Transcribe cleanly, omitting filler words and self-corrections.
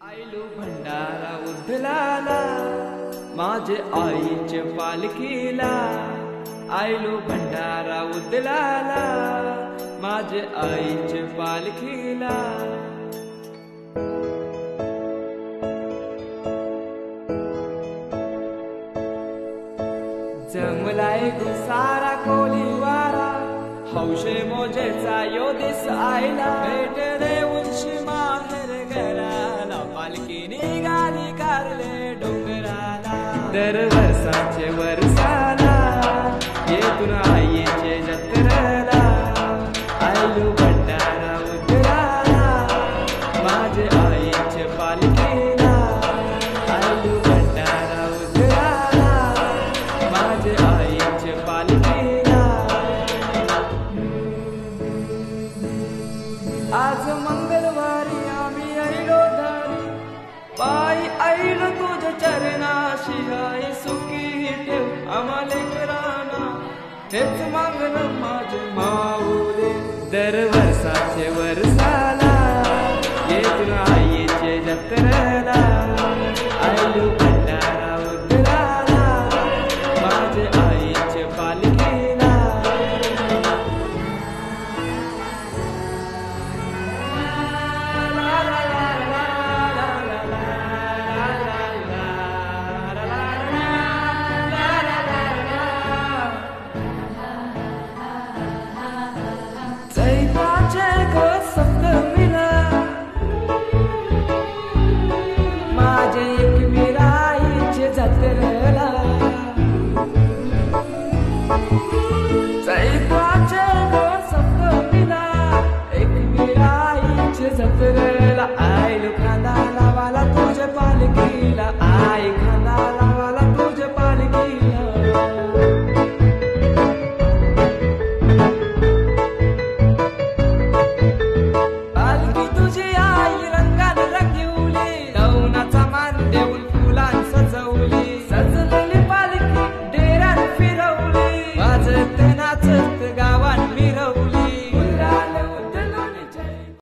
आयलो भंडारा उधलाला माझे आईचे पालखीला। आयलो भंडारा उधलाला माझे आईचे पालखीला। जमलाय सारा कोली वारा हौशे मोजेचा यो दिस आयला। भेट देऊनशी माहेर घराला पालखी निघाली कारले डोंगराला। दर वर्षाचे वर्षाला येतून आईचे जत्रेला। आयलो भंडारा उधळाला माझे आईचे पालखीला। आयलो भंडारा उधळाला माझे आईचे पालखीला। आज मंगळवारी आम्ही आयलो धारी पायी आईलो तुझ्या चरणाशी। आई सुखी ठेव आम्हा लेकरांना हेच मागणं माझे माऊली। दर वर्षाचे वर्षाला येतून आईचे जत्रेला। आयलो